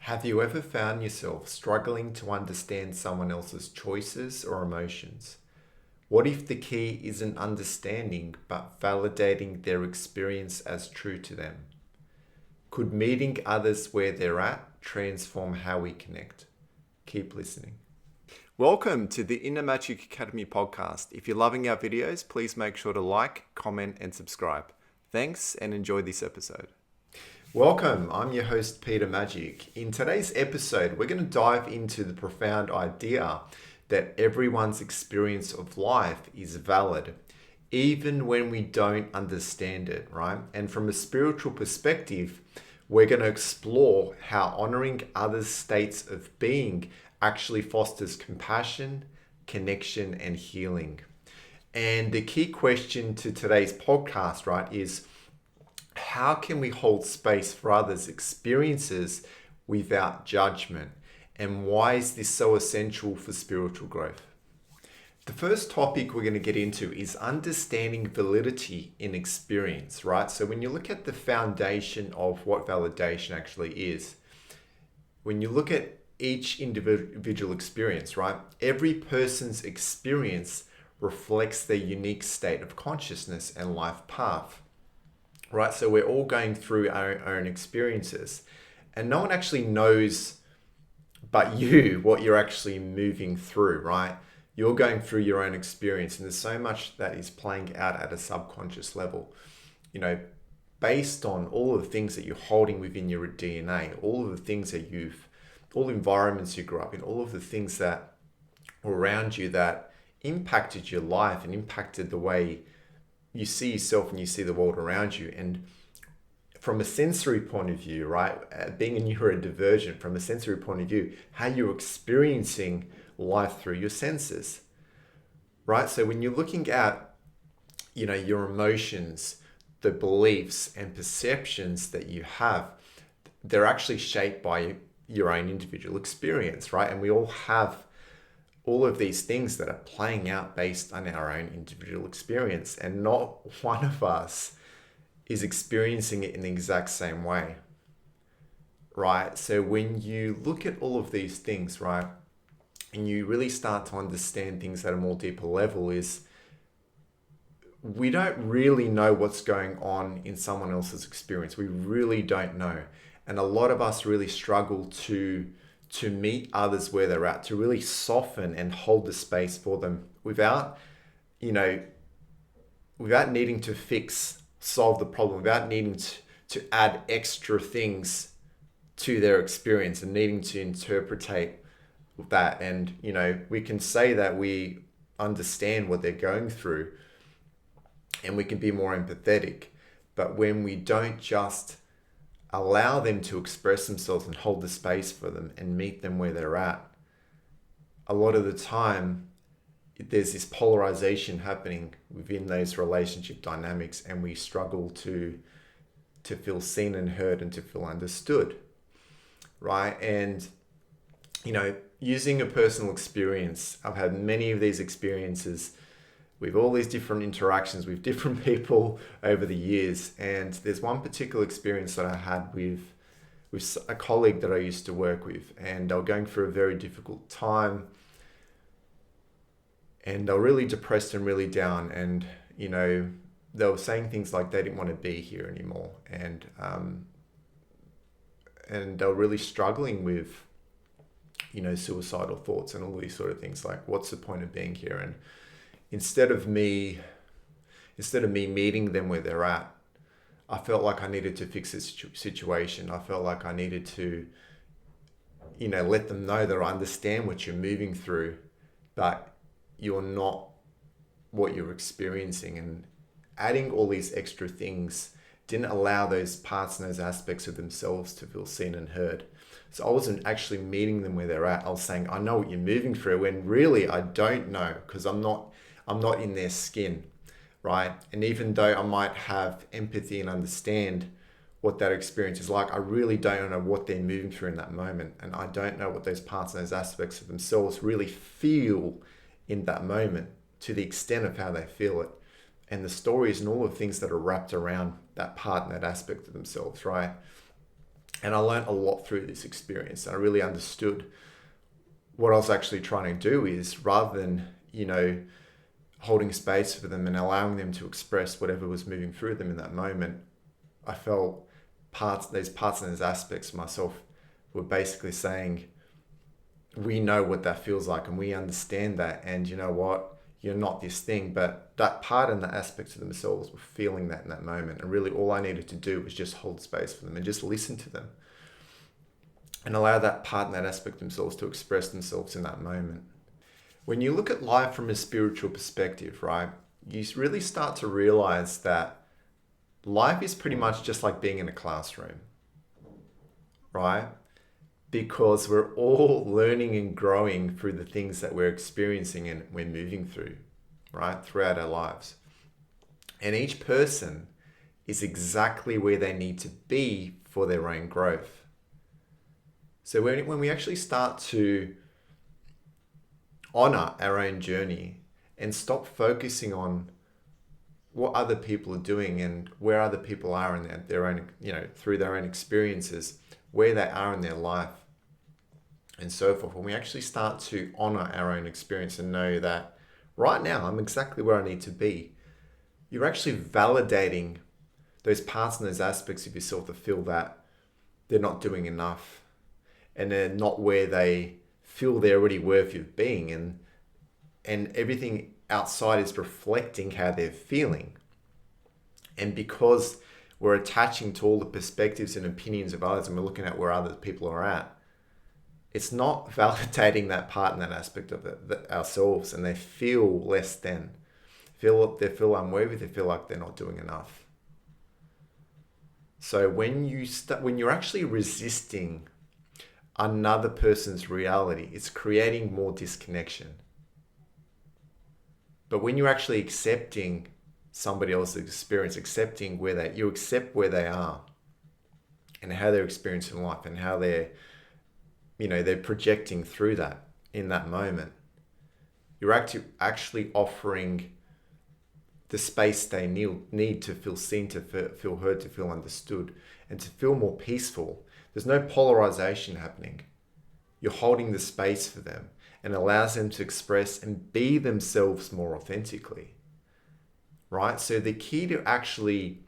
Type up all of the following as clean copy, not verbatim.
Have you ever found yourself struggling to understand someone else's choices or emotions? What if the key isn't understanding but validating their experience as true to them? Could meeting others where they're at transform how we connect? Keep listening. Welcome to the Inner Magic Academy podcast. If you're loving our videos, please make sure to like, comment, and subscribe. Thanks and enjoy this episode. Welcome, I'm your host Peter Magic. In today's episode, we're going to dive into the profound idea that everyone's experience of life is valid, even when we don't understand it, right? And from a spiritual perspective, we're going to explore how honoring others' states of being actually fosters compassion, connection, and healing. And the key question to today's podcast, right, is how can we hold space for others' experiences without judgment? And why is this so essential for spiritual growth? The first topic we're going to get into is understanding validity in experience, right? So when you look at the foundation of what validation actually is, when you look at each individual experience, right? Every person's experience reflects their unique state of consciousness and life path. Right, so we're all going through our own experiences, and no one actually knows but you what you're actually moving through, right? You're going through your own experience, and there's so much that is playing out at a subconscious level, based on all of the things that you're holding within your DNA, all of the things that all the environments you grew up in, all of the things that were around you that impacted your life and impacted the way you see yourself and you see the world around you. And from a sensory point of view, right, being a neurodivergent, from a sensory point of view, how you're experiencing life through your senses, right? So when you're looking at, your emotions, the beliefs and perceptions that you have, they're actually shaped by your own individual experience, right? And we all have all of these things that are playing out based on our own individual experience, and not one of us is experiencing it in the exact same way, right? So when you look at all of these things, right, and you really start to understand things at a more deeper level, is we don't really know what's going on in someone else's experience. We really don't know. And a lot of us really struggle to meet others where they're at, to really soften and hold the space for them without needing to solve the problem, without needing to add extra things to their experience and needing to interpretate that. And, we can say that we understand what they're going through and we can be more empathetic. But when we don't just allow them to express themselves and hold the space for them and meet them where they're at, a lot of the time there's this polarization happening within those relationship dynamics, and we struggle to feel seen and heard and to feel understood, right? And using a personal experience, I've had many of these experiences with all these different interactions with different people over the years. And there's one particular experience that I had with a colleague that I used to work with, and they were going through a very difficult time, and they were really depressed and really down. And, they were saying things like they didn't want to be here anymore. And they were really struggling with, suicidal thoughts and all these sort of things, like, what's the point of being here? And instead of me meeting them where they're at, I felt like I needed to fix this situation. I felt like I needed to, let them know that I understand what you're moving through, but you're not what you're experiencing. And adding all these extra things didn't allow those parts and those aspects of themselves to feel seen and heard. So I wasn't actually meeting them where they're at. I was saying, I know what you're moving through, when really I don't know, because I'm not in their skin, right? And even though I might have empathy and understand what that experience is like, I really don't know what they're moving through in that moment. And I don't know what those parts and those aspects of themselves really feel in that moment, to the extent of how they feel it. And the stories and all the things that are wrapped around that part and that aspect of themselves, right? And I learned a lot through this experience. And I really understood what I was actually trying to do is, rather than, holding space for them and allowing them to express whatever was moving through them in that moment, I felt these parts and these aspects of myself were basically saying, we know what that feels like and we understand that. And you know what? You're not this thing. But that part and the aspects of themselves were feeling that in that moment. And really all I needed to do was just hold space for them and just listen to them and allow that part and that aspect of themselves to express themselves in that moment. When you look at life from a spiritual perspective, right, you really start to realize that life is pretty much just like being in a classroom, right? Because we're all learning and growing through the things that we're experiencing and we're moving through, right, throughout our lives. And each person is exactly where they need to be for their own growth. So when we actually start to honor our own journey and stop focusing on what other people are doing and where other people are in their own, through their own experiences, where they are in their life and so forth. When we actually start to honor our own experience and know that right now I'm exactly where I need to be, you're actually validating those parts and those aspects of yourself that feel that they're not doing enough and they're not where they feel they're already worthy of being, and everything outside is reflecting how they're feeling. And because we're attaching to all the perspectives and opinions of others and we're looking at where other people are at, it's not validating that part and that aspect of ourselves, and they feel less than, they feel unworthy, they feel like they're not doing enough. So when you're actually resisting another person's reality, it's creating more disconnection. But when you're actually accepting somebody else's experience, you accept where they are and how they're experiencing life and how they're projecting through that in that moment, you're actually offering the space they need to feel seen, to feel heard, to feel understood, and to feel more peaceful. There's no polarization happening. You're holding the space for them and allows them to express and be themselves more authentically, right? So the key to actually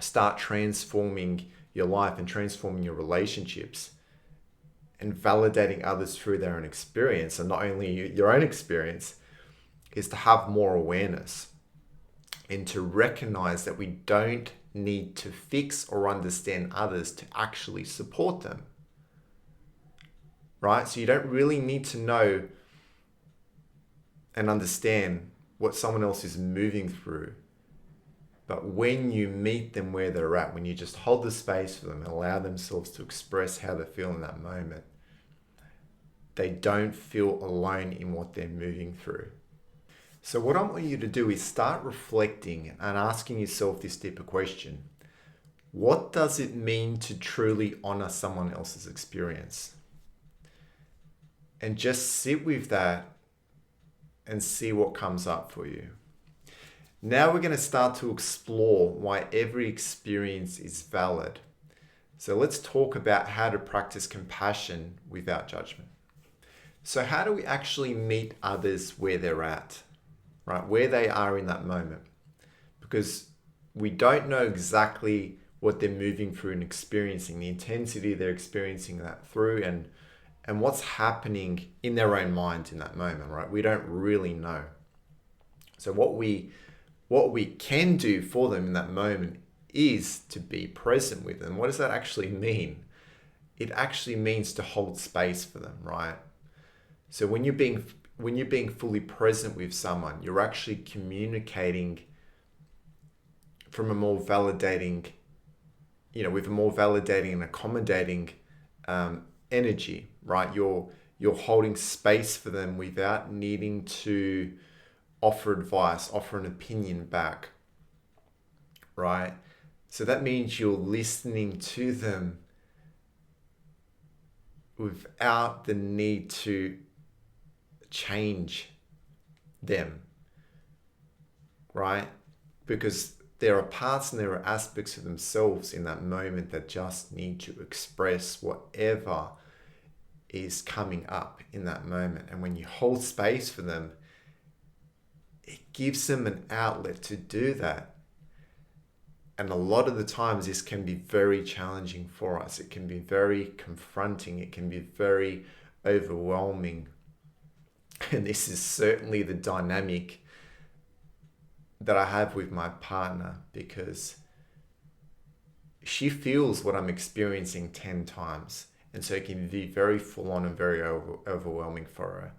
start transforming your life and transforming your relationships and validating others through their own experience, and not only your own experience, is to have more awareness and to recognize that we don't need to fix or understand others to actually support them, right? So you don't really need to know and understand what someone else is moving through. But when you meet them where they're at, when you just hold the space for them and allow themselves to express how they feel in that moment, they don't feel alone in what they're moving through. So what I want you to do is start reflecting and asking yourself this deeper question. What does it mean to truly honor someone else's experience? And just sit with that and see what comes up for you. Now we're going to start to explore why every experience is valid. So let's talk about how to practice compassion without judgment. So how do we actually meet others where they're at, right? Where they are in that moment. Because we don't know exactly what they're moving through and experiencing, the intensity they're experiencing that through, and what's happening in their own minds in that moment, right? We don't really know. So what we can do for them in that moment is to be present with them. What does that actually mean? It actually means to hold space for them, right? So when you're being fully present with someone, you're actually communicating from a more validating, with a more validating and accommodating energy, right? You're holding space for them without needing to offer advice, offer an opinion back, right? So that means you're listening to them without the need to change them, right? Because there are parts and there are aspects of themselves in that moment that just need to express whatever is coming up in that moment. And when you hold space for them, it gives them an outlet to do that. And a lot of the times this can be very challenging for us. It can be very confronting. It can be very overwhelming. And this is certainly the dynamic that I have with my partner, because she feels what I'm experiencing 10 times. And so it can be very full on and very overwhelming for her.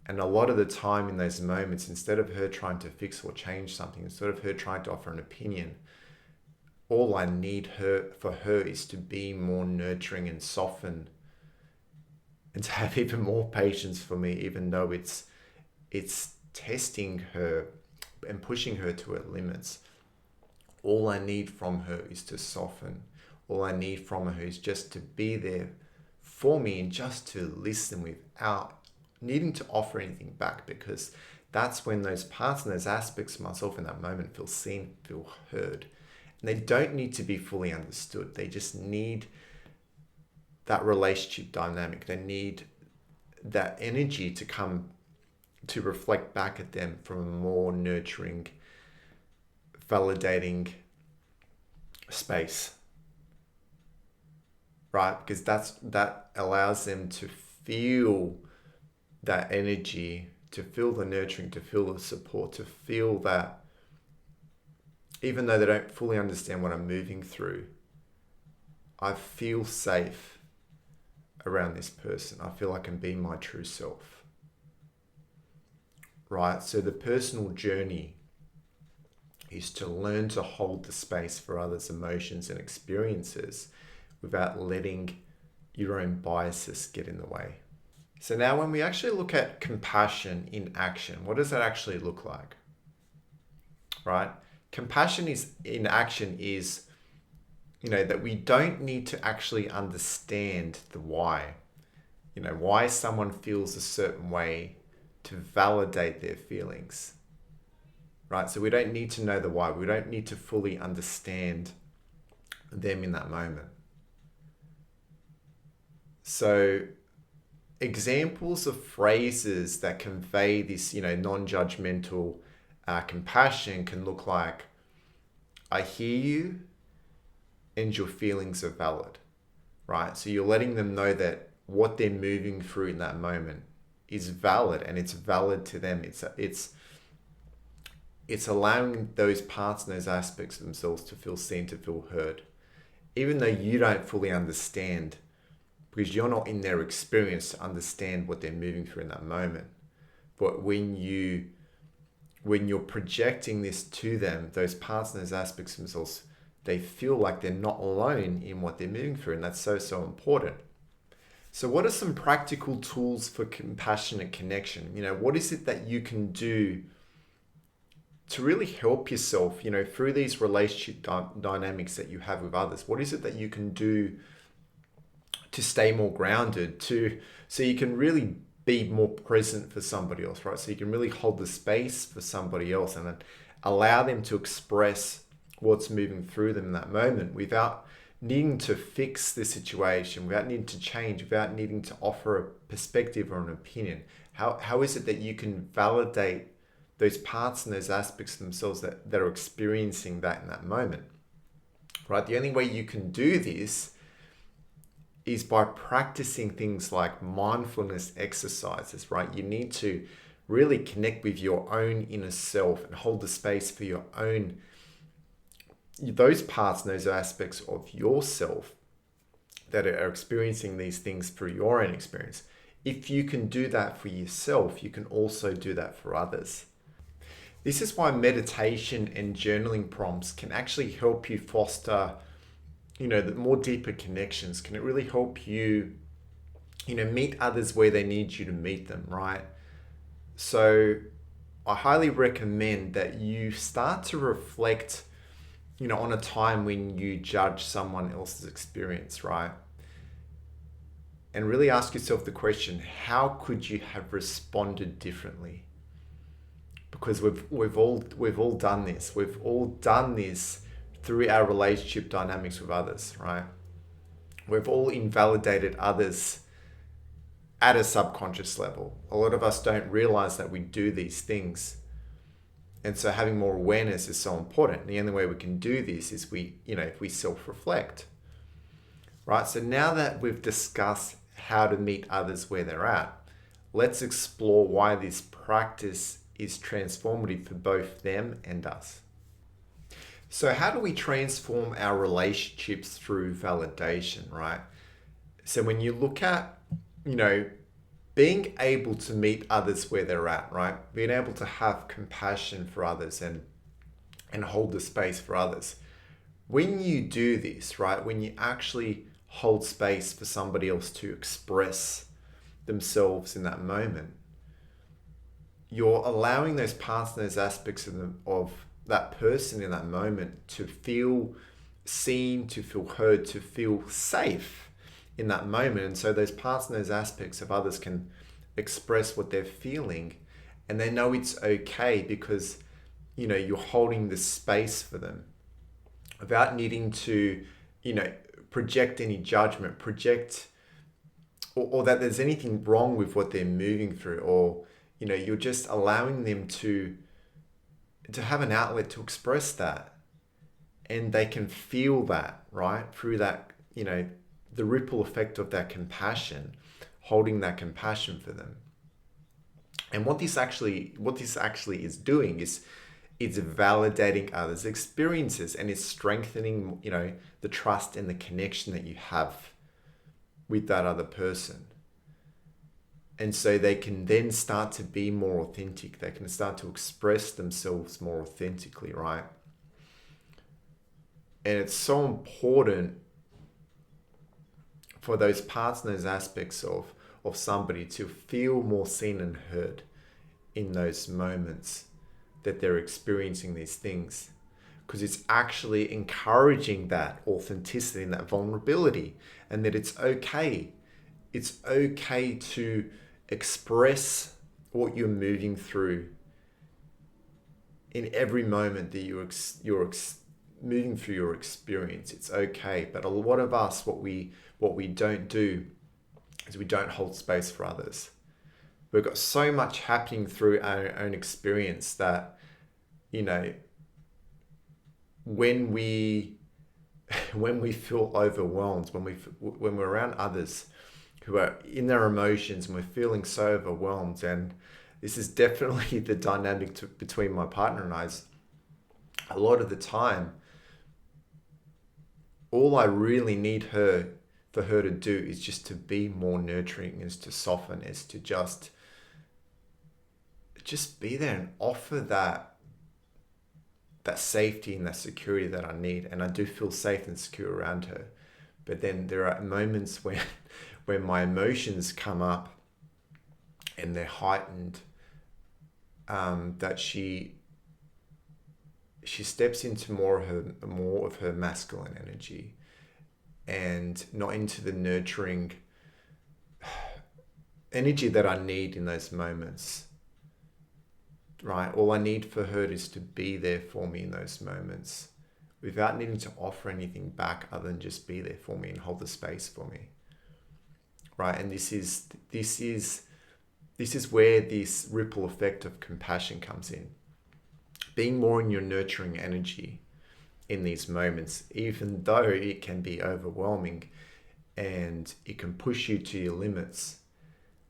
And a lot of the time in those moments, instead of her trying to fix or change something, instead of her trying to offer an opinion, all I need for her is to be more nurturing and soften, and to have even more patience for me, even though it's testing her and pushing her to her limits. All I need from her is to soften. All I need from her is just to be there for me and just to listen without needing to offer anything back, because that's when those parts and those aspects of myself in that moment feel seen, feel heard. And they don't need to be fully understood. They just need that relationship dynamic. They need that energy to come to reflect back at them from a more nurturing, validating space, right? Because that allows them to feel that energy, to feel the nurturing, to feel the support, to feel that even though they don't fully understand what I'm moving through, I feel safe around this person. I feel I can be my true self, right? So the personal journey is to learn to hold the space for others' emotions and experiences without letting your own biases get in the way. So now when we actually look at compassion in action, what does that actually look like? Right? Compassion is in action is, that we don't need to actually understand the why. Why someone feels a certain way to validate their feelings. Right? So we don't need to know the why. We don't need to fully understand them in that moment. So examples of phrases that convey this, non-judgmental compassion can look like, I hear you and your feelings are valid, right? So you're letting them know that what they're moving through in that moment is valid, and it's valid to them. It's allowing those parts and those aspects of themselves to feel seen, to feel heard, even though you don't fully understand, because you're not in their experience to understand what they're moving through in that moment. But when you're projecting this to them, those parts and those aspects of themselves, they feel like they're not alone in what they're moving through. And that's so, so important. So what are some practical tools for compassionate connection? What is it that you can do to really help yourself, through these relationship dynamics that you have with others? What is it that you can do to stay more grounded, so you can really be more present for somebody else, right? So you can really hold the space for somebody else and then allow them to express what's moving through them in that moment without needing to fix the situation, without needing to change, without needing to offer a perspective or an opinion. How is it that you can validate those parts and those aspects of themselves that are experiencing that in that moment, right? The only way you can do this is by practicing things like mindfulness exercises, right? You need to really connect with your own inner self and hold the space for your own, those parts and those aspects of yourself that are experiencing these things through your own experience. If you can do that for yourself, you can also do that for others. This is why meditation and journaling prompts can actually help you foster the more deeper connections. Can it really help you, meet others where they need you to meet them, right? So I highly recommend that you start to reflect, on a time when you judge someone else's experience, right? And really ask yourself the question, how could you have responded differently? because we've all done this. We've all done this through our relationship dynamics with others, right? We've all invalidated others at a subconscious level. A lot of us don't realize that we do these things. And so having more awareness is so important. The only way we can do this is if we self-reflect, right? So now that we've discussed how to meet others where they're at, let's explore why this practice is transformative for both them and us. So how do we transform our relationships through validation, right? So when you look at, being able to meet others where they're at, right? Being able to have compassion for others and hold the space for others. When you do this, right? When you actually hold space for somebody else to express themselves in that moment, you're allowing those parts and those aspects of that person in that moment to feel seen, to feel heard, to feel safe in that moment. And so those parts and those aspects of others can express what they're feeling, and they know it's okay because you're holding the space for them without needing to project any judgment, or that there's anything wrong with what they're moving through, or you're just allowing them to have an outlet to express that, and they can feel that, right, through that, the ripple effect of that compassion, holding that compassion for them. And what this actually is doing is it's validating others' experiences, and it's strengthening, the trust and the connection that you have with that other person. And so they can then start to be more authentic. They can start to express themselves more authentically, right? And it's so important for those parts and those aspects of somebody to feel more seen and heard in those moments that they're experiencing these things, because it's actually encouraging that authenticity and that vulnerability, and that it's okay. It's okay to express what you're moving through in every moment that you're moving through your experience. It's okay. But a lot of us, what we don't do is we don't hold space for others. We've got so much happening through our own experience that, when we feel overwhelmed, when we're around others who are in their emotions and we're feeling so overwhelmed, and this is definitely the dynamic between my partner and I, is a lot of the time, all I really need for her to do is just to be more nurturing, is to soften, is to just be there and offer that safety and that security that I need. And I do feel safe and secure around her. But then there are moments when my emotions come up and they're heightened, that she steps into more of her masculine energy, and not into the nurturing energy that I need in those moments, right? All I need for her is to be there for me in those moments, without needing to offer anything back other than just be there for me and hold the space for me, right? And this is where this ripple effect of compassion comes in. Being more in your nurturing energy in these moments, even though it can be overwhelming and it can push you to your limits,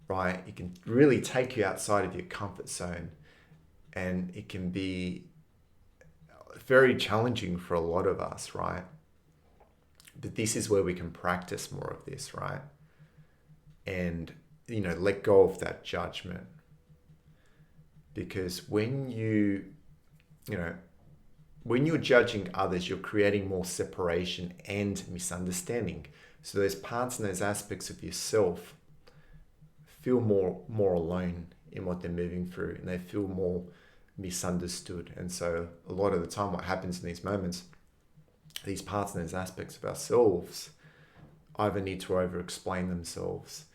right? It can really take you outside of your comfort zone, and it can be very challenging for a lot of us, right? But this is where we can practice more of this, right? And, let go of that judgment. Because when you're judging others, you're creating more separation and misunderstanding. So those parts and those aspects of yourself feel more alone in what they're moving through, and they feel more misunderstood. And so a lot of the time what happens in these moments, these parts and those aspects of ourselves either need to over explain themselves,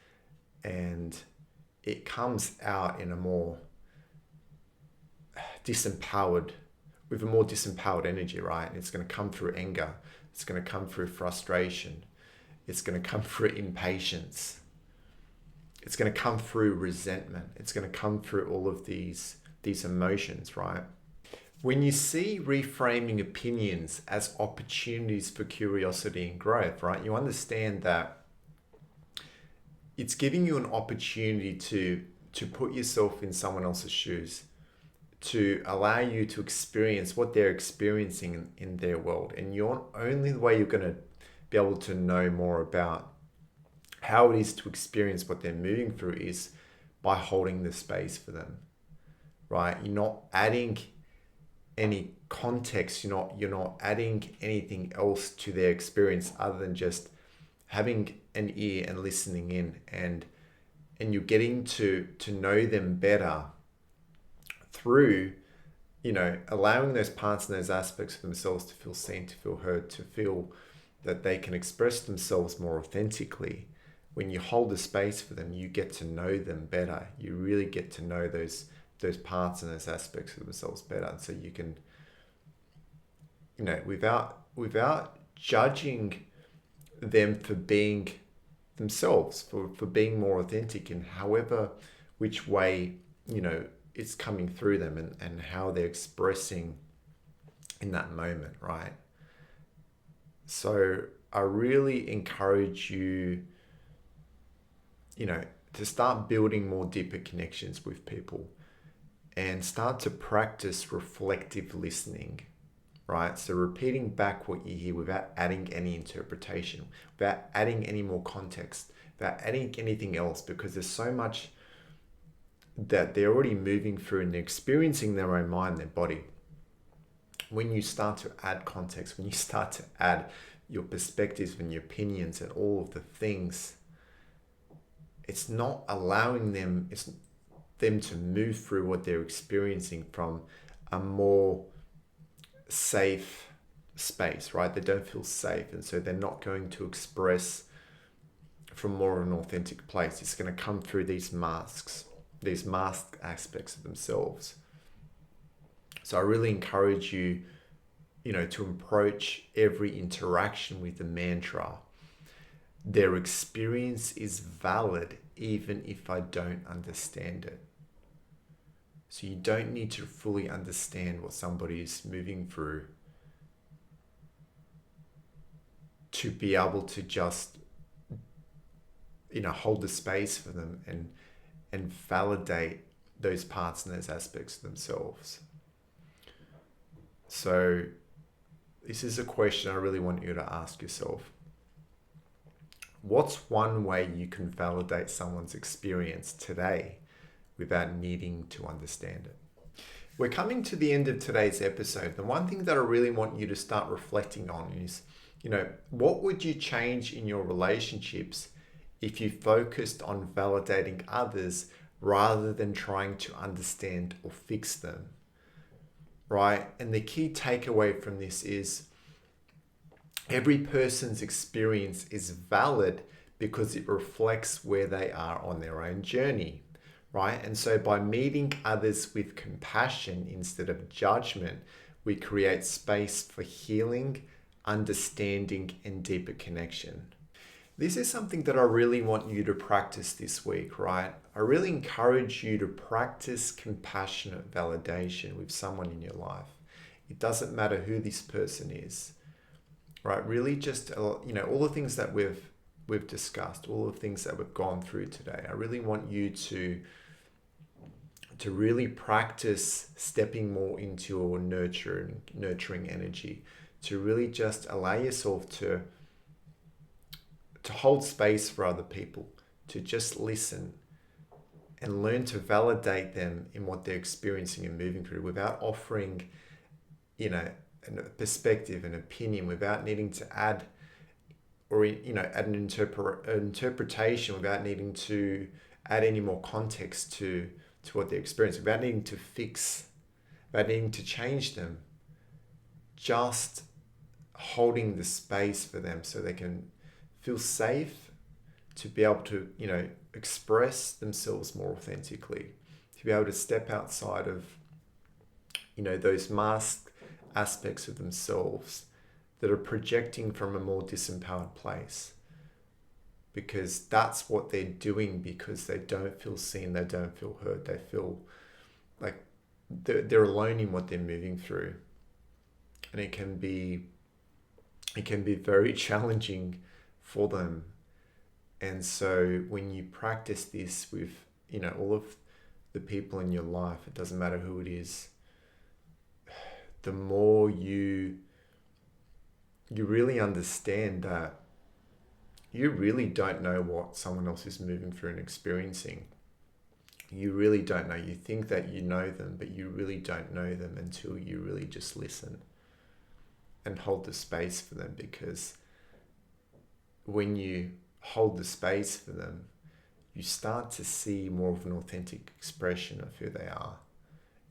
and it comes out in a more disempowered, with a more disempowered energy, right? It's going to come through anger. It's going to come through frustration. It's going to come through impatience. It's going to come through resentment. It's going to come through all of these emotions, right? When you see reframing opinions as opportunities for curiosity and growth, right, you understand that it's giving you an opportunity to put yourself in someone else's shoes, to allow you to experience what they're experiencing in their world. And only the way you're going to be able to know more about how it is to experience what they're moving through is by holding the space for them, right? You're not adding any context. You're not adding anything else to their experience other than just having an ear and listening in, and you're getting to know them better through, allowing those parts and those aspects of themselves to feel seen, to feel heard, to feel that they can express themselves more authentically. When you hold the space for them, you get to know them better. You really get to know those parts and those aspects of themselves better. And so you can, without judging them for being themselves, for being more authentic in however which way, it's coming through them and how they're expressing in that moment, right? So I really encourage you, to start building more deeper connections with people and start to practice reflective listening, right? So repeating back what you hear without adding any interpretation, without adding any more context, without adding anything else, because there's so much that they're already moving through and they're experiencing their own mind, their body. When you start to add context, when you start to add your perspectives and your opinions and all of the things, it's not allowing them to move through what they're experiencing from a more safe space, right? They don't feel safe, and so they're not going to express from more of an authentic place. It's going to come through these masked aspects of themselves. So I really encourage you, to approach every interaction with the mantra: their experience is valid even if I don't understand it. So you don't need to fully understand what somebody is moving through to be able to just, hold the space for them and validate those parts and those aspects of themselves. So this is a question I really want you to ask yourself. What's one way you can validate someone's experience today without needing to understand it? We're coming to the end of today's episode. The one thing that I really want you to start reflecting on is, what would you change in your relationships if you focused on validating others rather than trying to understand or fix them, right? And the key takeaway from this is every person's experience is valid because it reflects where they are on their own journey, right? And so by meeting others with compassion instead of judgment, we create space for healing, understanding, and deeper connection. This is something that I really want you to practice this week, right? I really encourage you to practice compassionate validation with someone in your life. It doesn't matter who this person is, right? Really just, all the things that we've discussed, all the things that we've gone through today. I really want you to really practice stepping more into your nurturing energy, to really just allow yourself to hold space for other people, to just listen and learn to validate them in what they're experiencing and moving through without offering, a perspective, an opinion, without needing to add or, add an interpretation, without needing to add any more context to what they're experiencing, without needing to fix, without needing to change them, just holding the space for them so they can feel safe to be able to, express themselves more authentically, to be able to step outside of those masked aspects of themselves that are projecting from a more disempowered place, because that's what they're doing, because they don't feel seen, they don't feel heard, they feel like they're alone in what they're moving through. And it can be very challenging for them. And so when you practice this with all of the people in your life, it doesn't matter who it is, the more you really understand that you really don't know what someone else is moving through and experiencing. You really don't know. You think that you know them, but you really don't know them until you really just listen and hold the space for them. Because when you hold the space for them, you start to see more of an authentic expression of who they are.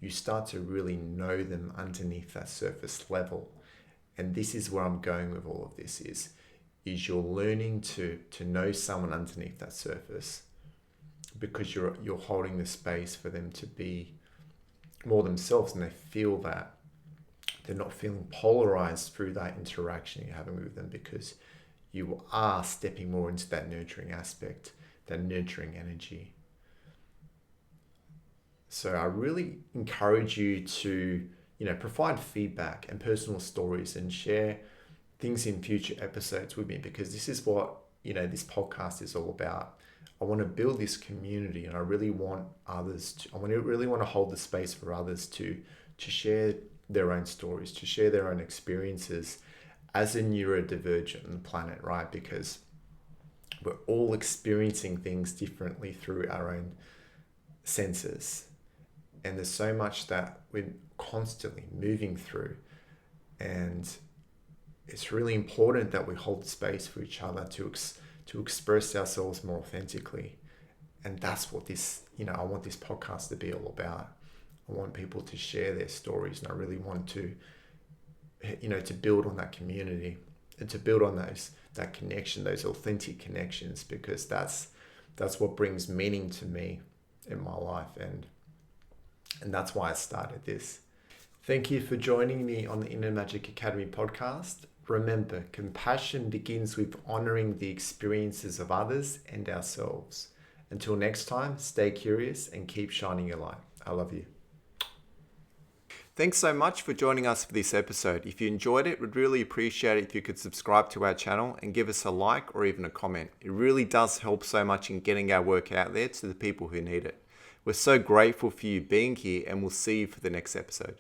You start to really know them underneath that surface level. And this is where I'm going with all of this is you're learning to know someone underneath that surface, because you're holding the space for them to be more themselves, and they feel that they're not feeling polarized through that interaction you're having with them, because you are stepping more into that nurturing aspect, that nurturing energy. So I really encourage you to provide feedback and personal stories and share things in future episodes with me, because this is what this podcast is all about. I want to build this community, and I really want really want to hold the space for others to share their own stories, to share their own experiences as a neurodivergent on the planet, right? Because we're all experiencing things differently through our own senses, and there's so much that we're constantly moving through, and it's really important that we hold space for each other to express ourselves more authentically. And that's what I want this podcast to be all about. I want people to share their stories, and I really want to build on that community and to build on that connection, those authentic connections, because that's what brings meaning to me in my life, and that's why I started this. Thank you for joining me on the Inner Magic Academy podcast. Remember, compassion begins with honoring the experiences of others and ourselves. Until next time, stay curious and keep shining your light. I love you. Thanks so much for joining us for this episode. If you enjoyed it, we'd really appreciate it if you could subscribe to our channel and give us a like or even a comment. It really does help so much in getting our work out there to the people who need it. We're so grateful for you being here, and we'll see you for the next episode.